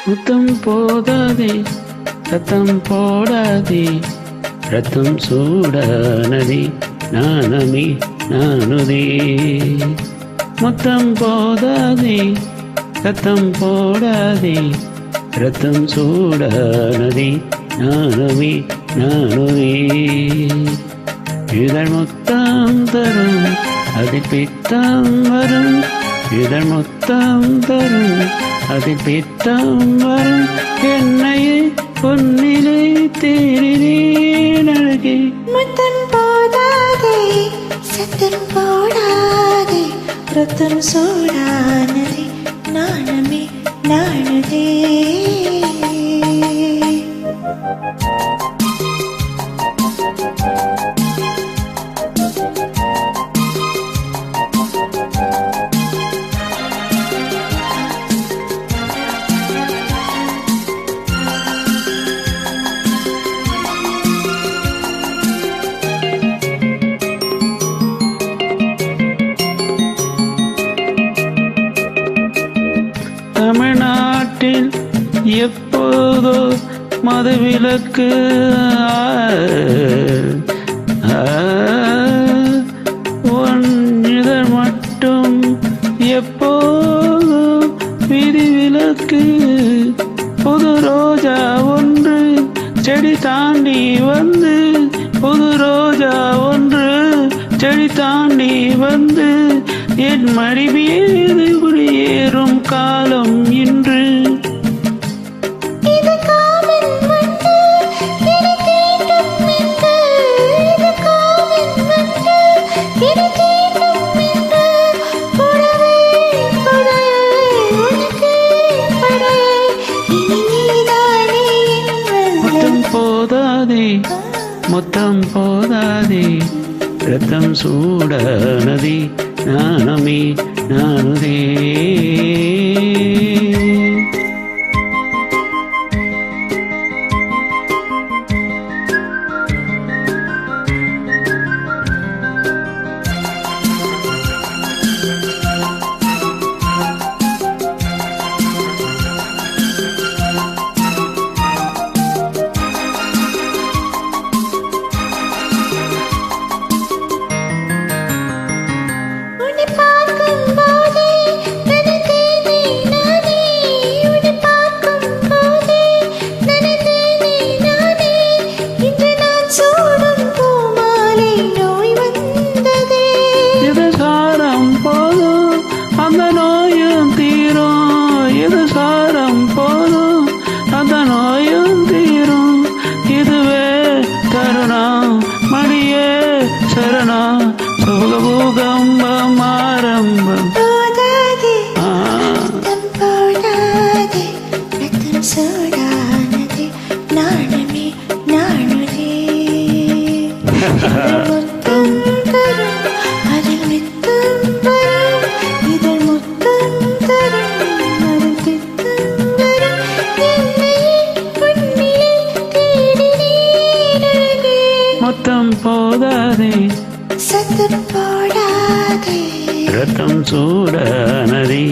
முத்தம் போதாதே சத்தம் போடாதே ரத்தம் சூடானதே நானமே நானுதே. முத்தம் போதாதே சத்தம் போடாதே ரத்தம் சூடானதே நானமே நானுதே. இதழ் முத்தம் தரும் அதில் பித்தம் வரும், இதழ் முத்தம் தரும் அதில் பித்தம் வரும். என்னையே பொன்னிலே தேறினேன் அழகே. முத்தம் போதாதே சத்தம் போடாதே ரத்தம் சூடானதே நானமே நானுதே. தமிழ்நாட்டில் எப்போதோ மதுவிலக்கு இதழ் மட்டும் எப்போதோ விதிவிலக்கு. புது ரோஜா ஒன்று செடி தாண்டி வந்து, புது ரோஜா ஒன்று செடி தாண்டி வந்து என் மடி மீது குடியேறும் காலம் இன்று. முத்தம் போதாதே முத்தம் போதாதே ரத்தம் சூடானதே நானமே நானுதே. அந்த நோயும் தீரும், இது சாரம் போதும் அந்த நோயும் தீரும். இதுவே தருணம் மடியே சரணம் சுகபூகம்பம் ஆரம்பம். நானமே நானுதே. முத்தம் போதாதே சத்தம் போடாதே ரத்தம் சூடானதே